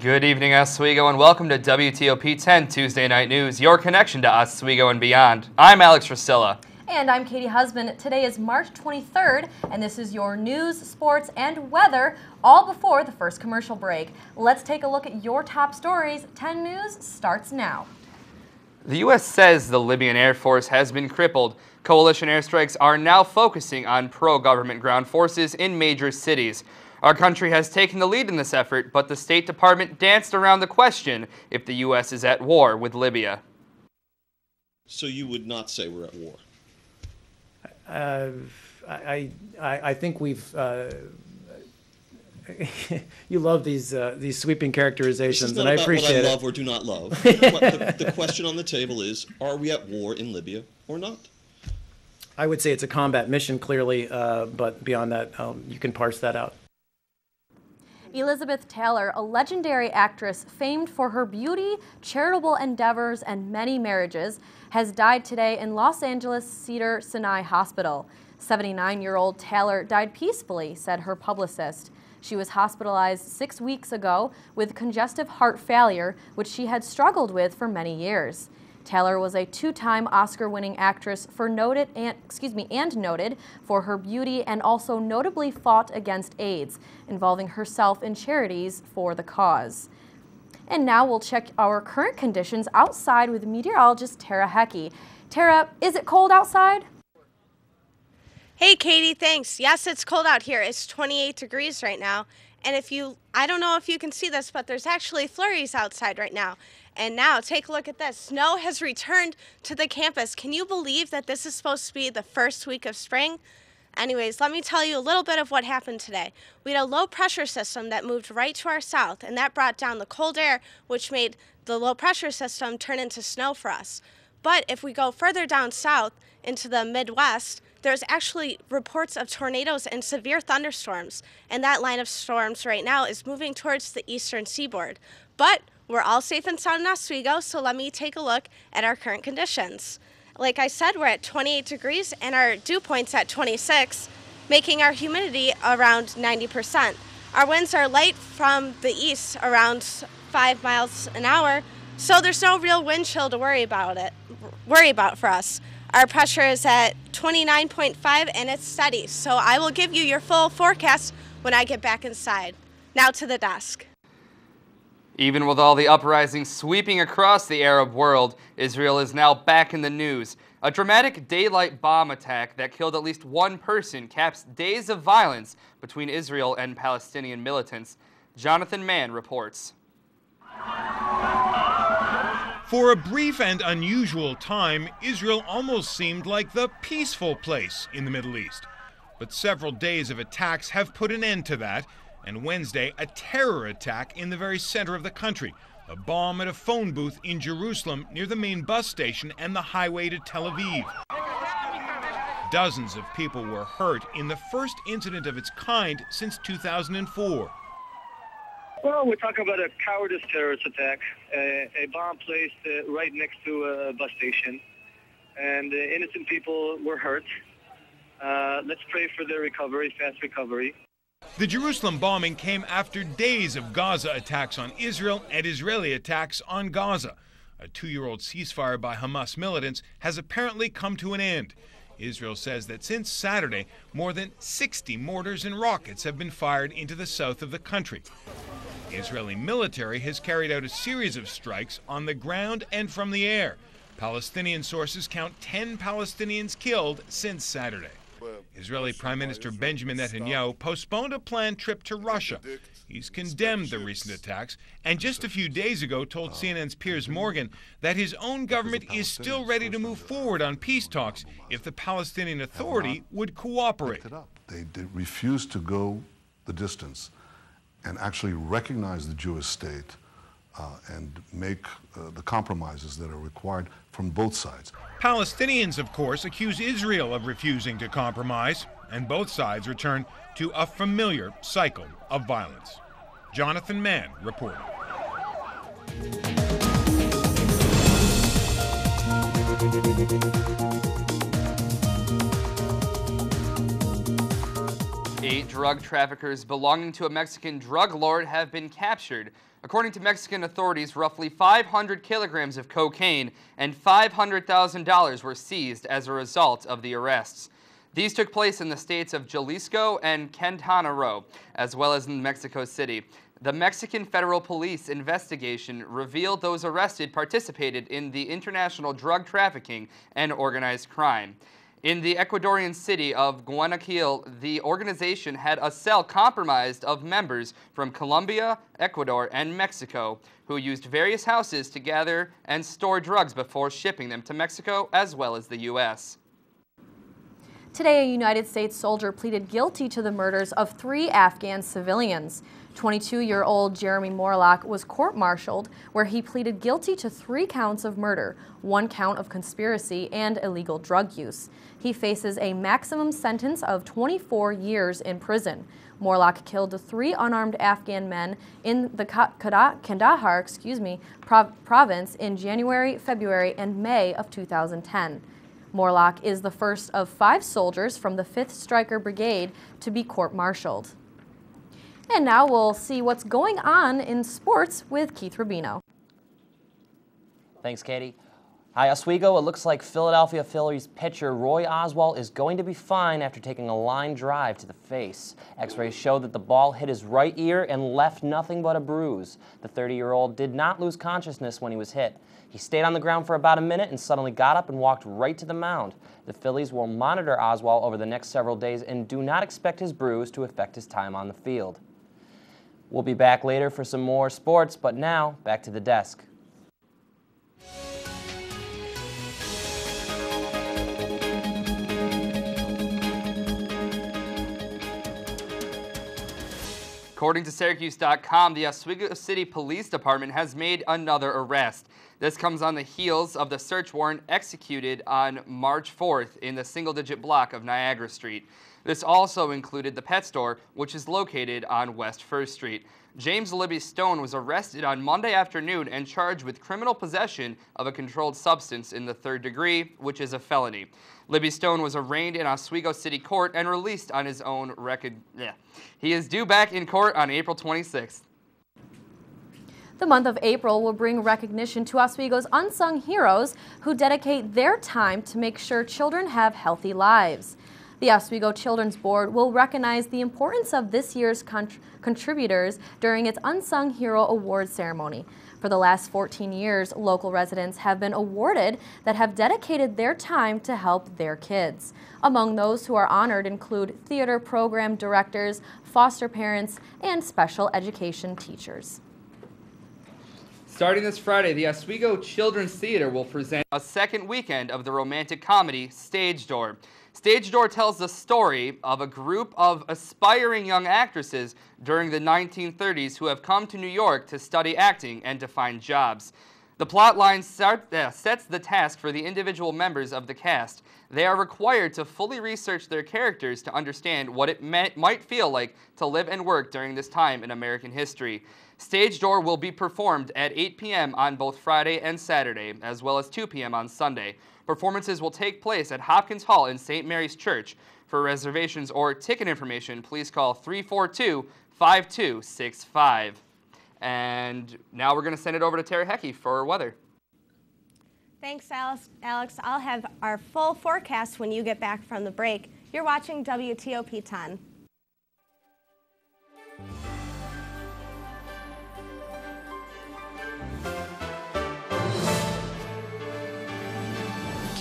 Good evening, Oswego, and welcome to WTOP 10 Tuesday Night News, your connection to Oswego and beyond. I'm Alex Resila. And I'm Katie Husband. Today is March 23rd, and this is your news, sports, and weather, all before the first commercial break. Let's take a look at your top stories. 10 News starts now. The U.S. says the Libyan Air Force has been crippled. Coalition airstrikes are now focusing on pro-government ground forces in major cities. Our country has taken the lead in this effort, but the State Department danced around the question if the U.S. is at war with Libya. So you would not say we're at war? I think we've. You love these sweeping characterizations, and I appreciate it. This is not about what I love or do not love. The question on the table is: are we at war in Libya or not? I would say it's a combat mission, clearly, but beyond that, you can parse that out. Elizabeth Taylor, a legendary actress famed for her beauty, charitable endeavors, and many marriages, has died today in Los Angeles Cedars-Sinai Hospital. 79-year-old Taylor died peacefully, said her publicist. She was hospitalized 6 weeks ago with congestive heart failure, which she had struggled with for many years. Taylor was a two-time Oscar-winning actress and noted for her beauty, and also notably fought against AIDS, involving herself in charities for the cause. And now we'll check our current conditions outside with meteorologist Tara Hecke. Tara, is it cold outside? Hey Katie, thanks. Yes, it's cold out here. It's 28 degrees right now. And I don't know if you can see this, but there's actually flurries outside right now. And now, take a look at this. Snow has returned to the campus. Can you believe that this is supposed to be the first week of spring? Anyways, let me tell you a little bit of what happened today. We had a low pressure system that moved right to our south, and that brought down the cold air, which made the low pressure system turn into snow for us. But if we go further down south into the Midwest, there's actually reports of tornadoes and severe thunderstorms, and that line of storms right now is moving towards the eastern seaboard. But we're all safe and sound in Oswego, so let me take a look at our current conditions. Like I said, we're at 28 degrees and our dew point's at 26, making our humidity around 90%. Our winds are light from the east, around 5 miles an hour, so there's no real wind chill to worry about for us. Our pressure is at 29.5 and it's steady, so I will give you your full forecast when I get back inside. Now to the desk. Even with all the uprisings sweeping across the Arab world, Israel is now back in the news. A dramatic daylight bomb attack that killed at least one person caps days of violence between Israel and Palestinian militants. Jonathan Mann reports. For a brief and unusual time, Israel almost seemed like the peaceful place in the Middle East. But several days of attacks have put an end to that. And Wednesday, a terror attack in the very center of the country. A bomb at a phone booth in Jerusalem near the main bus station and the highway to Tel Aviv. Dozens of people were hurt in the first incident of its kind since 2004. Well, we're talking about a cowardice terrorist attack, a bomb placed right next to a bus station, and innocent people were hurt. Let's pray for their recovery, fast recovery. The Jerusalem bombing came after days of Gaza attacks on Israel and Israeli attacks on Gaza. A 2-year-old ceasefire by Hamas militants has apparently come to an end. Israel says that since Saturday, more than 60 mortars and rockets have been fired into the south of the country. Israeli military has carried out a series of strikes on the ground and from the air. Palestinian sources count 10 Palestinians killed since Saturday. Israeli Prime Minister Benjamin Netanyahu postponed a planned trip to Russia. He's condemned the recent attacks and just a few days ago told CNN's Piers Morgan that his own government is still ready to move forward on peace talks if the Palestinian Authority would cooperate. They refused to go the distance and actually recognize the Jewish state and make the compromises that are required from both sides. Palestinians, of course, accuse Israel of refusing to compromise, and both sides return to a familiar cycle of violence. Jonathan Mann reporting. Eight drug traffickers belonging to a Mexican drug lord have been captured. According to Mexican authorities, roughly 500 kilograms of cocaine and $500,000 were seized as a result of the arrests. These took place in the states of Jalisco and Quintana Roo, as well as in Mexico City. The Mexican Federal Police investigation revealed those arrested participated in the international drug trafficking and organized crime. In the Ecuadorian city of Guayaquil, the organization had a cell compromised of members from Colombia, Ecuador, and Mexico who used various houses to gather and store drugs before shipping them to Mexico as well as the U.S. Today, a United States soldier pleaded guilty to the murders of 3 Afghan civilians. 22-year-old Jeremy Mourhess was court-martialed, where he pleaded guilty to 3 counts of murder, 1 count of conspiracy, and illegal drug use. He faces a maximum sentence of 24 years in prison. Mourhess killed the 3 unarmed Afghan men in the Kandahar province in January, February, and May of 2010. Mourhess is the first of 5 soldiers from the 5th Stryker Brigade to be court-martialed. And now we'll see what's going on in sports with Keith Rubino. Thanks, Katie. Hi, Oswego. It looks like Philadelphia Phillies pitcher Roy Oswalt is going to be fine after taking a line drive to the face. X-rays show that the ball hit his right ear and left nothing but a bruise. The 30-year-old did not lose consciousness when he was hit. He stayed on the ground for about a minute and suddenly got up and walked right to the mound. The Phillies will monitor Oswalt over the next several days and do not expect his bruise to affect his time on the field. We'll be back later for some more sports, but now, back to the desk. According to Syracuse.com, the Oswego City Police Department has made another arrest. This comes on the heels of the search warrant executed on March 4th in the single-digit block of Niagara Street. This also included the pet store, which is located on West 1st Street. James Libby Stone was arrested on Monday afternoon and charged with criminal possession of a controlled substance in the 3rd degree, which is a felony. Libby Stone was arraigned in Oswego City Court and released on his own record. He is due back in court on April 26th. The month of April will bring recognition to Oswego's unsung heroes who dedicate their time to make sure children have healthy lives. The Oswego Children's Board will recognize the importance of this year's contributors during its Unsung Hero Awards ceremony. For the last 14 years, local residents have been awarded that have dedicated their time to help their kids. Among those who are honored include theater program directors, foster parents, and special education teachers. Starting this Friday, the Oswego Children's Theater will present a second weekend of the romantic comedy Stage Door. Stage Door tells the story of a group of aspiring young actresses during the 1930s who have come to New York to study acting and to find jobs. The plotline sets the task for the individual members of the cast. They are required to fully research their characters to understand what it might feel like to live and work during this time in American history. Stage Door will be performed at 8 p.m. on both Friday and Saturday, as well as 2 p.m. on Sunday. Performances will take place at Hopkins Hall in St. Mary's Church. For reservations or ticket information, please call 342-5265. And now we're going to send it over to Tara Hecke for weather. Thanks, Alex. I'll have our full forecast when you get back from the break. You're watching WTOP 10.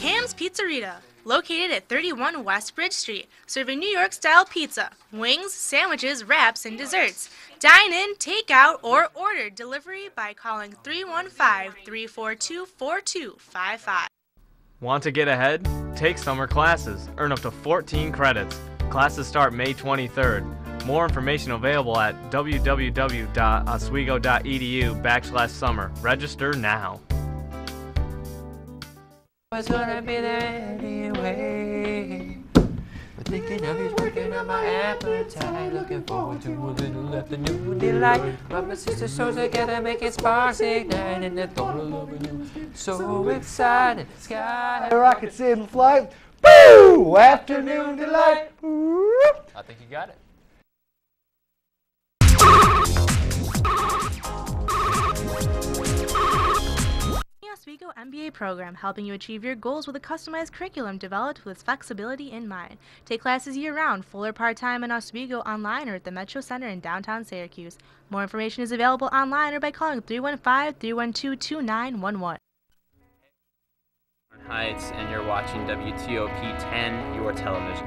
Cam's Pizzeria, located at 31 West Bridge Street, serving New York-style pizza, wings, sandwiches, wraps, and desserts. Dine in, take out, or order delivery by calling 315-342-4255. Want to get ahead? Take summer classes. Earn up to 14 credits. Classes start May 23rd. More information available at www.oswego.edu/summer. Register now. Was gonna be there anyway. But thinking of you working on my appetite. Looking forward to a little afternoon delight. Rub my sister shows together, making sparks ignite. And the thought of loving you, so excited. Sky rockets in flight. Boo! Afternoon delight. I think you got it. Oswego MBA program, helping you achieve your goals with a customized curriculum developed with flexibility in mind. Take classes year-round, full or part-time in Oswego, online, or at the Metro Center in downtown Syracuse. More information is available online or by calling 315-312-2911. Heights, and you're watching WTOP 10, your television.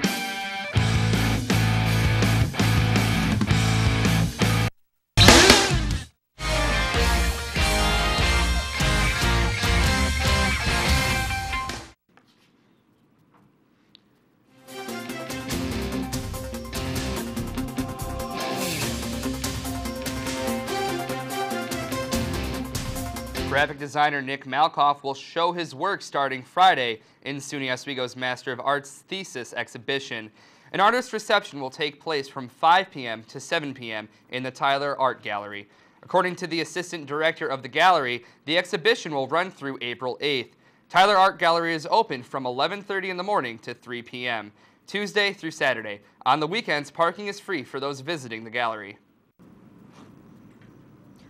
Graphic designer Nick Malkoff will show his work starting Friday in SUNY Oswego's Master of Arts thesis exhibition. An artist reception will take place from 5 p.m. to 7 p.m. in the Tyler Art Gallery. According to the assistant director of the gallery, the exhibition will run through April 8th. Tyler Art Gallery is open from 11:30 in the morning to 3 p.m., Tuesday through Saturday. On the weekends, parking is free for those visiting the gallery.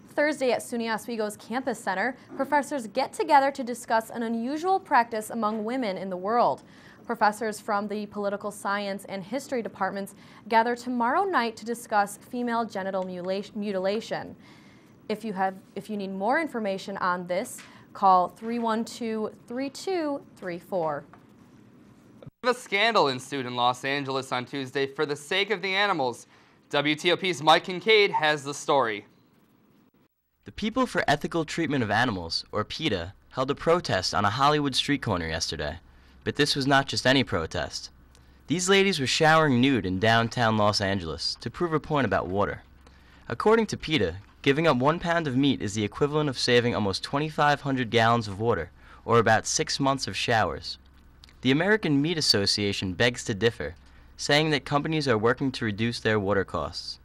Thursday at SUNY Oswego's Campus Center, professors get together to discuss an unusual practice among women in the world. Professors from the political science and history departments gather tomorrow night to discuss female genital mutilation. If you need more information on this, call 312-3234. A scandal ensued in Los Angeles on Tuesday for the sake of the animals. WTOP's Mike Kincaid has the story. The People for Ethical Treatment of Animals, or PETA, held a protest on a Hollywood street corner yesterday. But this was not just any protest. These ladies were showering nude in downtown Los Angeles to prove a point about water. According to PETA, giving up 1 pound of meat is the equivalent of saving almost 2,500 gallons of water, or about 6 months of showers. The American Meat Association begs to differ, saying that companies are working to reduce their water costs.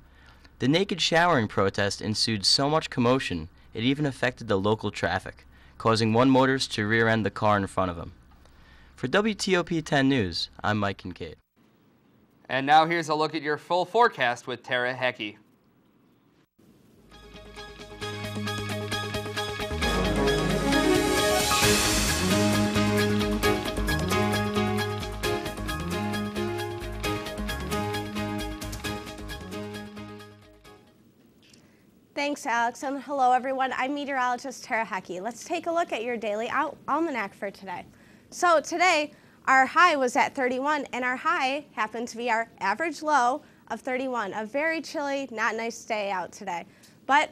The naked showering protest ensued so much commotion, it even affected the local traffic, causing one motorist to rear-end the car in front of him. For WTOP 10 News, I'm Mike Kincaid. And now here's a look at your full forecast with Tara Hecke. Thanks, Alex, and hello, everyone. I'm meteorologist Tara Hecke. Let's take a look at your daily almanac for today. So today, our high was at 31, and our high happened to be our average low of 31. A very chilly, not nice day out today. But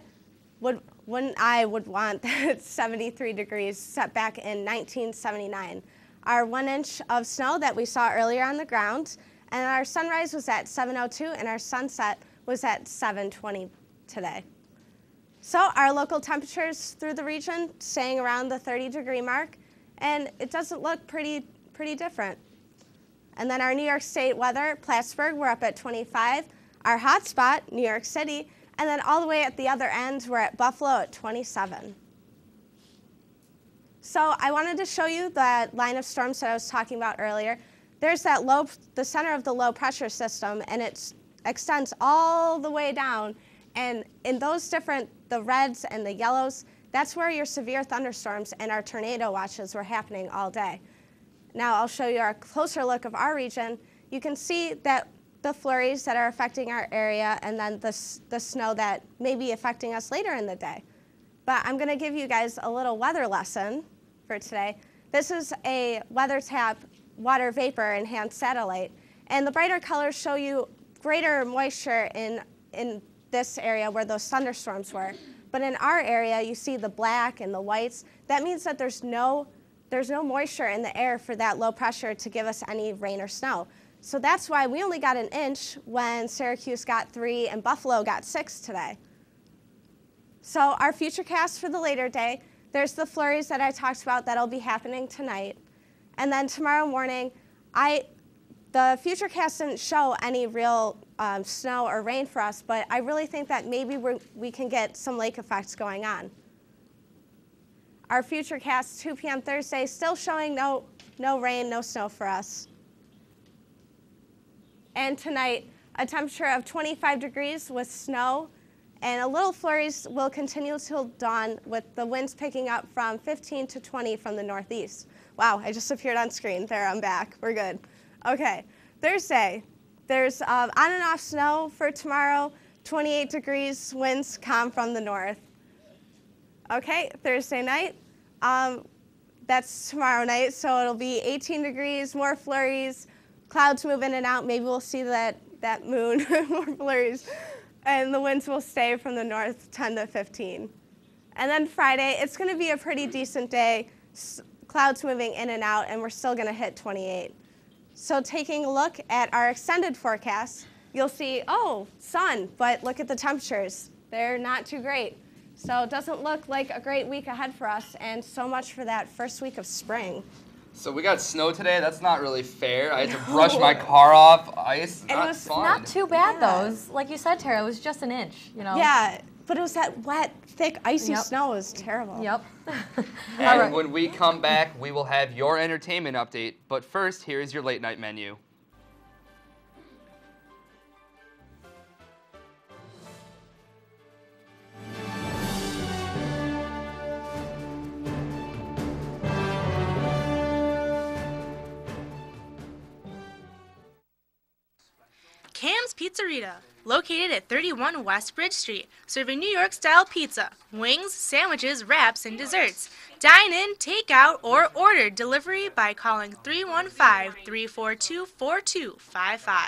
wouldn't I would want that 73 degrees set back in 1979. Our 1 inch of snow that we saw earlier on the ground, and our sunrise was at 7:02, and our sunset was at 7:20 today. So our local temperatures through the region staying around the 30-degree mark, and it doesn't look pretty different. And then our New York State weather, Plattsburgh, we're up at 25. Our hot spot, New York City, and then all the way at the other end, we're at Buffalo at 27. So I wanted to show you that line of storms that I was talking about earlier. There's that the center of the low pressure system, and it extends all the way down. And in those the reds and the yellows, that's where your severe thunderstorms and our tornado watches were happening all day. Now I'll show you a closer look of our region. You can see that the flurries that are affecting our area, and then the snow that may be affecting us later in the day. But I'm going to give you guys a little weather lesson for today. This is a WeatherTap water vapor enhanced satellite, and the brighter colors show you greater moisture in this area where those thunderstorms were. But in our area, you see the black and the whites. That means that there's no moisture in the air for that low pressure to give us any rain or snow. So that's why we only got 1 inch when Syracuse got 3 and Buffalo got 6 today. So our futurecast for the later day, there's the flurries that I talked about that'll be happening tonight. And then tomorrow morning, the futurecast didn't show any real snow or rain for us, but I really think that maybe we can get some lake effects going on. Our futurecast 2 p.m. Thursday still showing no rain, no snow for us. And tonight, a temperature of 25 degrees with snow And a little flurries will continue till dawn with the winds picking up from 15 to 20 from the northeast. Wow, I just appeared on screen. There, I'm back. We're good. Okay, Thursday. There's on and off snow for tomorrow, 28 degrees, winds calm from the north. Okay, Thursday night. That's tomorrow night, so it'll be 18 degrees, more flurries, clouds move in and out. Maybe we'll see that moon, more flurries. And the winds will stay from the north, 10 to 15. And then Friday, it's going to be a pretty decent day, clouds moving in and out, and we're still going to hit 28. So taking a look at our extended forecast, you'll see, oh, sun, but look at the temperatures. They're not too great. So it doesn't look like a great week ahead for us, and so much for that first week of spring. So we got snow today. That's not really fair. I had to brush my car off ice. It was not too bad, though. Like you said, Tara, it was just an inch, you know? Yeah, but it was that wet, thick, icy snow. It was terrible. Yep. And when we come back, we will have your entertainment update. But first, here is your late night menu. Cam's Pizzeria, located at 31 West Bridge Street, serving New York-style pizza, wings, sandwiches, wraps, and desserts. Dine in, take out, or order delivery by calling 315-342-4255.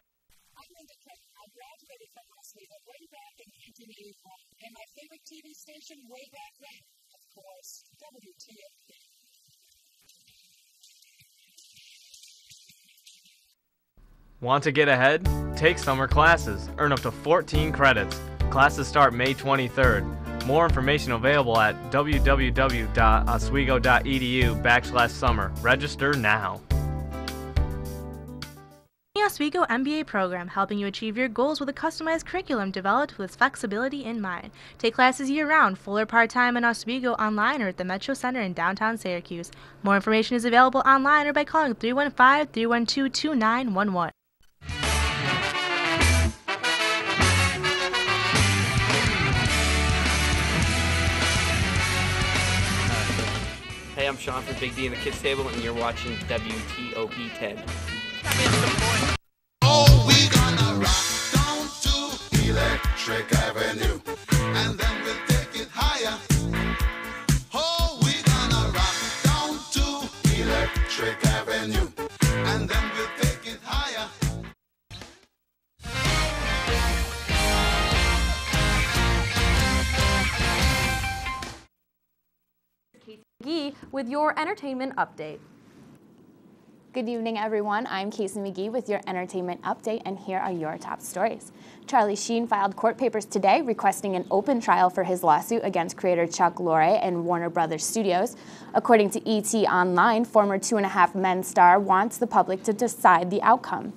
And my favorite TV station way back then, of course, WTOP. Want to get ahead? Take summer classes. Earn up to 14 credits. Classes start May 23rd. More information available at www.oswego.edu/summer. Register now. The Oswego MBA program, helping you achieve your goals with a customized curriculum developed with flexibility in mind. Take classes year-round, full or part-time in Oswego, online or at the Metro Center in downtown Syracuse. More information is available online or by calling 315-312-2911. Hey, I'm Sean from Big D and the Kids Table, and you're watching WTOP 10. Oh, we gonna rock down to Electric Avenue, and then we'll take it higher. Oh, we gonna rock down to Electric Avenue, and then we'll take it higher. McGee with your entertainment update. Good evening, everyone. I'm Casey McGee with your entertainment update, and here are your top stories. Charlie Sheen filed court papers today requesting an open trial for his lawsuit against creator Chuck Lorre and Warner Brothers Studios. According to ET Online, former 2.5 Men star wants the public to decide the outcome.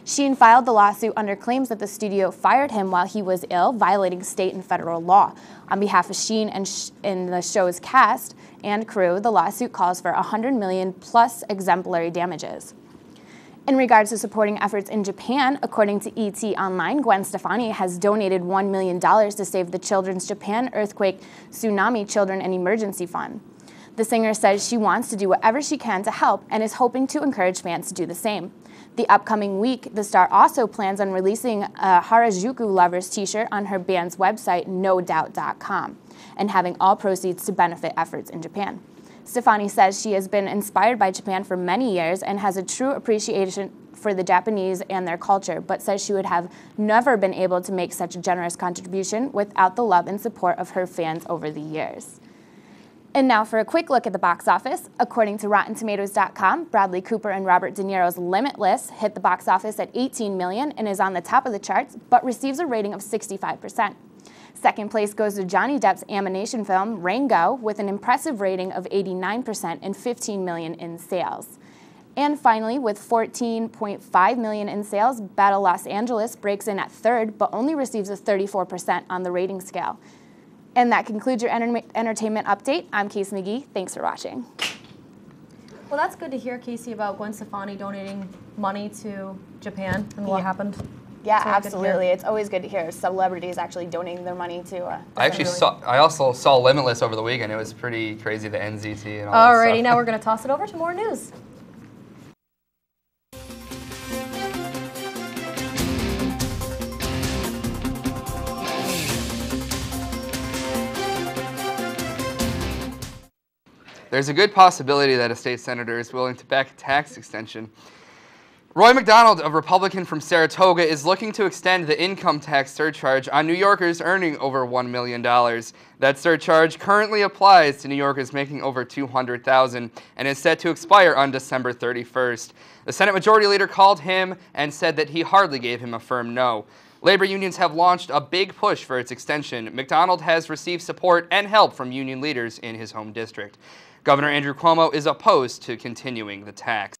Sheen filed the lawsuit under claims that the studio fired him while he was ill, violating state and federal law. On behalf of Sheen and the show's cast and crew, the lawsuit calls for $100 million plus exemplary damages. In regards to supporting efforts in Japan, according to ET Online, Gwen Stefani has donated $1 million to save the Children's Japan Earthquake Tsunami Children and Emergency Fund. The singer says she wants to do whatever she can to help and is hoping to encourage fans to do the same. The upcoming week, the star also plans on releasing a Harajuku Lovers t-shirt on her band's website, NoDoubt.com, and having all proceeds to benefit efforts in Japan. Stefani says she has been inspired by Japan for many years and has a true appreciation for the Japanese and their culture, but says she would have never been able to make such a generous contribution without the love and support of her fans over the years. And now for a quick look at the box office. According to RottenTomatoes.com, Bradley Cooper and Robert De Niro's Limitless hit the box office at $18 million and is on the top of the charts, but receives a rating of 65%. Second place goes to Johnny Depp's animation film, Rango, with an impressive rating of 89% and $15 million in sales. And finally, with $14.5 million in sales, Battle Los Angeles breaks in at third, but only receives a 34% on the rating scale. And that concludes your entertainment update. I'm Casey McGee. Thanks for watching. Well, that's good to hear, Casey, about Gwen Stefani donating money to Japan and what happened. Yeah, absolutely. It's always good to hear celebrities actually donating their money to. I also saw Limitless over the weekend. It was pretty crazy, the NZT and all that Alrighty, stuff. now we're going to toss it over to more news. There's a good possibility that a state senator is willing to back a tax extension. Roy McDonald, a Republican from Saratoga, is looking to extend the income tax surcharge on New Yorkers earning over $1 million. That surcharge currently applies to New Yorkers making over $200,000 and is set to expire on December 31st. The Senate Majority Leader called him and said that he hardly gave him a firm no. Labor unions have launched a big push for its extension. McDonald has received support and help from union leaders in his home district. Governor Andrew Cuomo is opposed to continuing the tax.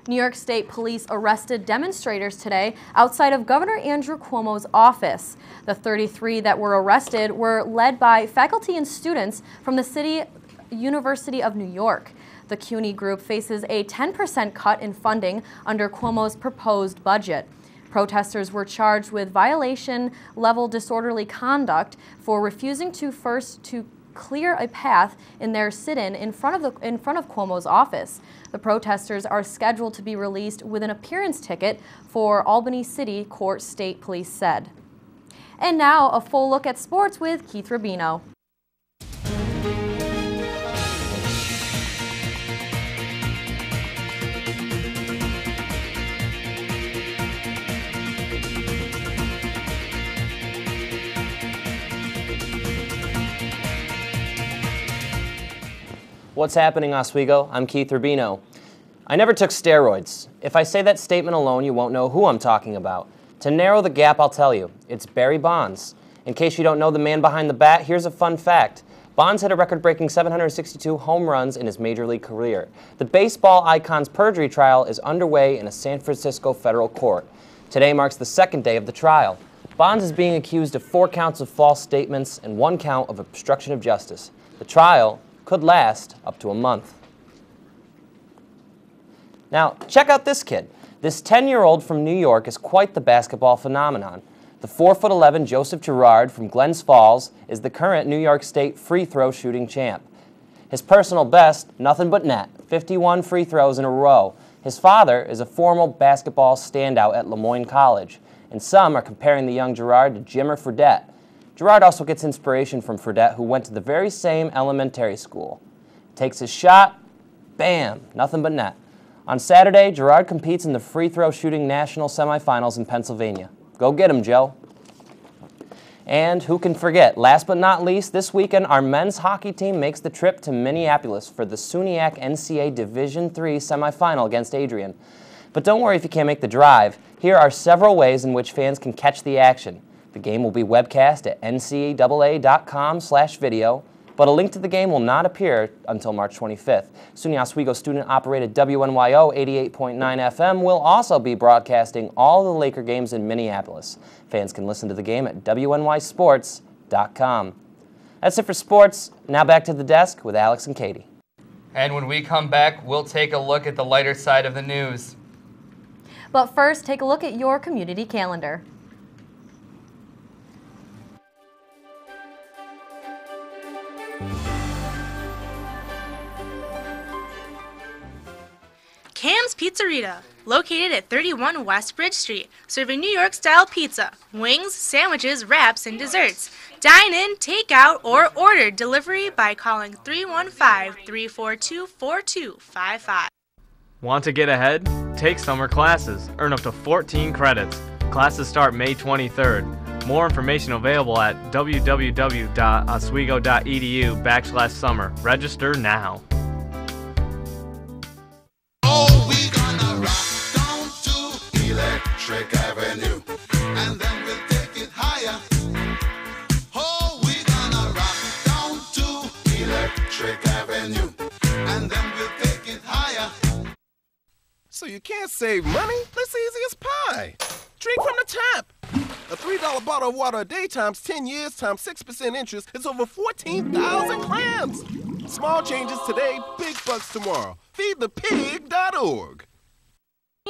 New York State Police arrested demonstrators today outside of Governor Andrew Cuomo's office. The 33 that were arrested were led by faculty and students from the City University of New York. The CUNY group faces a 10% cut in funding under Cuomo's proposed budget. Protesters were charged with violation-level disorderly conduct for refusing to clear a path in their sit-in in front of Cuomo's office. The protesters are scheduled to be released with an appearance ticket for Albany City Court, State Police said. And now a full look at sports with Keith Rubino. What's happening, Oswego? I'm Keith Rubino. I never took steroids. If I say that statement alone, you won't know who I'm talking about. To narrow the gap, I'll tell you. It's Barry Bonds. In case you don't know the man behind the bat, here's a fun fact. Bonds hit a record-breaking 762 home runs in his major league career. The baseball icon's perjury trial is underway in a San Francisco federal court. Today marks the second day of the trial. Bonds is being accused of 4 counts of false statements and 1 count of obstruction of justice. The trial could last up to a month. Now, check out this kid. This 10-year-old from New York is quite the basketball phenomenon. The 4'11" Joseph Girard from Glens Falls is the current New York State free throw shooting champ. His personal best, nothing but net, 51 free throws in a row. His father is a former basketball standout at Lemoyne College, and some are comparing the young Girard to Jimmer Fredette. Girard also gets inspiration from Fredette, who went to the very same elementary school. Takes his shot, bam, nothing but net. On Saturday, Girard competes in the free throw shooting national semifinals in Pennsylvania. Go get him, Joe. And who can forget, last but not least, this weekend our men's hockey team makes the trip to Minneapolis for the SUNYAC NCAA Division III semifinal against Adrian. But don't worry if you can't make the drive. Here are several ways in which fans can catch the action. The game will be webcast at ncaa.com/video, but a link to the game will not appear until March 25th. SUNY Oswego student-operated WNYO 88.9 FM will also be broadcasting all the Laker games in Minneapolis. Fans can listen to the game at WNYsports.com. That's it for sports. Now back to the desk with Alex and Katie. And when we come back, we'll take a look at the lighter side of the news. But first, take a look at your community calendar. Cam's Pizzerita, located at 31 West Bridge Street, serving New York-style pizza, wings, sandwiches, wraps, and desserts. Dine in, take out, or order delivery by calling 315-342-4255. Want to get ahead? Take summer classes. Earn up to 14 credits. Classes start May 23rd. More information available at www.oswego.edu/summer. Register now. Electric Avenue, and then we'll take it higher. Oh, we're gonna rock down to Electric Avenue, and then we'll take it higher. So you can't save money? That's easy as pie. Drink from the tap. A $3 bottle of water a day times 10 years times 6% interest is over 14,000 clams. Small changes today, big bucks tomorrow. Feedthepig.org.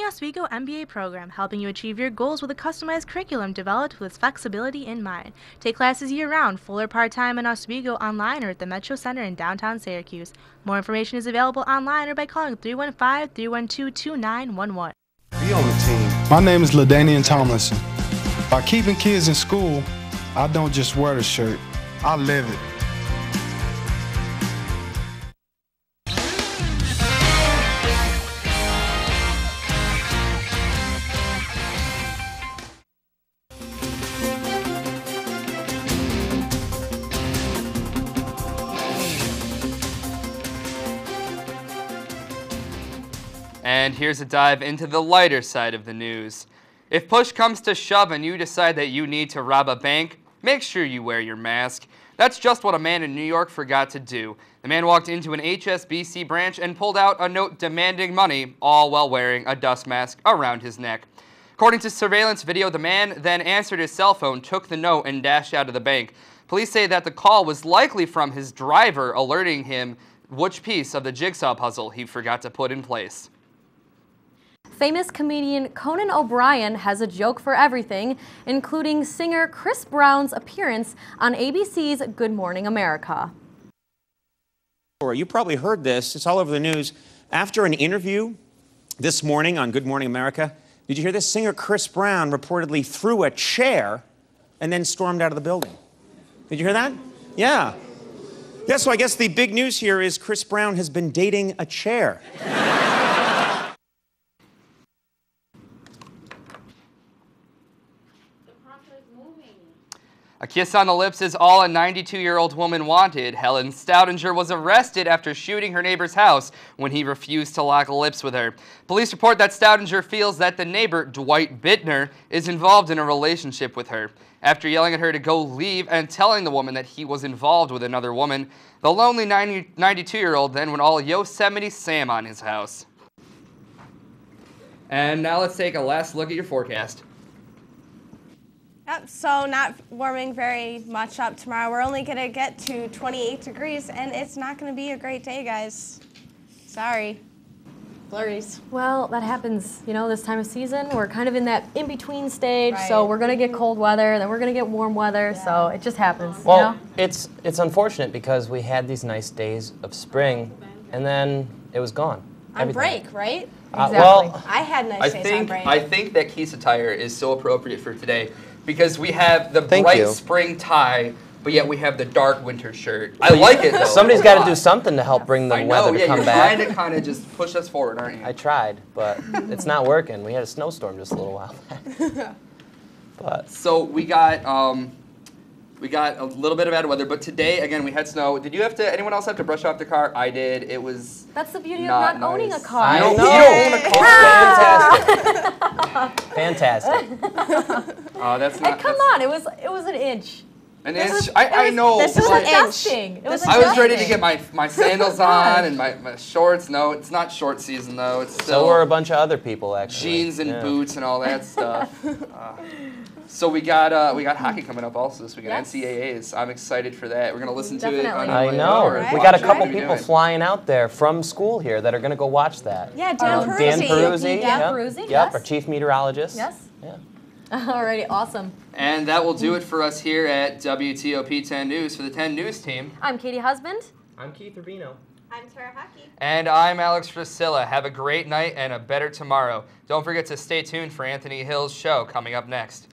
The Oswego MBA program, helping you achieve your goals with a customized curriculum developed with flexibility in mind. Take classes year-round, full or part-time in Oswego, online, or at the Metro Center in downtown Syracuse. More information is available online or by calling 315-312-2911. Be on the team. My name is LaDanian Tomlinson. By keeping kids in school, I don't just wear the shirt, I live it. And here's a dive into the lighter side of the news. If push comes to shove and you decide that you need to rob a bank, make sure you wear your mask. That's just what a man in New York forgot to do. The man walked into an HSBC branch and pulled out a note demanding money, all while wearing a dust mask around his neck. According to surveillance video, the man then answered his cell phone, took the note, and dashed out of the bank. Police say that the call was likely from his driver, alerting him which piece of the jigsaw puzzle he forgot to put in place. Famous comedian Conan O'Brien has a joke for everything, including singer Chris Brown's appearance on ABC's Good Morning America. You probably heard this. It's all over the news. After an interview this morning on Good Morning America, did you hear this? Singer Chris Brown reportedly threw a chair and then stormed out of the building. Did you hear that? Yeah. Yeah, so I guess the big news here is Chris Brown has been dating a chair. A kiss on the lips is all a 92-year-old woman wanted. Helen Stoudinger was arrested after shooting her neighbor's house when he refused to lock lips with her. Police report that Stoudinger feels that the neighbor, Dwight Bittner, is involved in a relationship with her. After yelling at her to go leave and telling the woman that he was involved with another woman, the lonely 92-year-old then went all Yosemite Sam on his house. And now let's take a last look at your forecast. Yep, so not warming very much up tomorrow. We're only going to get to 28 degrees, and it's not going to be a great day, guys. Sorry. Flurries. Well, that happens, you know, this time of season. We're kind of in that in-between stage, Right. so we're going to get cold weather, then we're going to get warm weather, so it just happens, Well, you know? it's unfortunate because we had these nice days of spring, and then it was gone. On Everything. break, right? Well, I had nice days on break. I think that Keith's attire is so appropriate for today because we have the Thank bright you. spring tie, but yet we have the dark winter shirt. I like it though. Somebody's got to do something to help bring the I know, weather to yeah, come you're back. trying to kind of just push us forward, aren't you? I tried, but it's not working. We had a snowstorm just a little while back. But So we got a little bit of bad weather, but today again we had snow. Did you have to? Anyone else have to brush off the car? I did. It was. That's the beauty of not not owning a nice. car. I You know. don't own a car. Fantastic. Oh, that's And not. come on, it was an inch. An This inch. was- I it was- know. This was but- disgusting. It was I was ready to disgusting. get my sandals on and my shorts. No, it's not short season though. It's still so were a bunch of other people actually. jeans and Yeah. boots and all that stuff. So we got hockey coming up also this weekend. Yes. NCAAs. I'm excited for that. We're gonna listen to it. Definitely. On I the way know. over. We got a Watch couple what you're people doing. flying out there from school here that are going to go watch that. Yeah, Dan Peruzzi. Dan Peruzzi. Dan Yep. Peruzzi, Yep, yes. our chief meteorologist. Yes? Yeah. Alrighty, awesome. And that will do it for us here at WTOP 10 News. For the 10 News team, I'm Katie Husband. I'm Keith Rubino. I'm Tara Hecke. and I'm Alex Resila. Have a great night and a better tomorrow. Don't forget to stay tuned for Anthony Hill's show coming up next.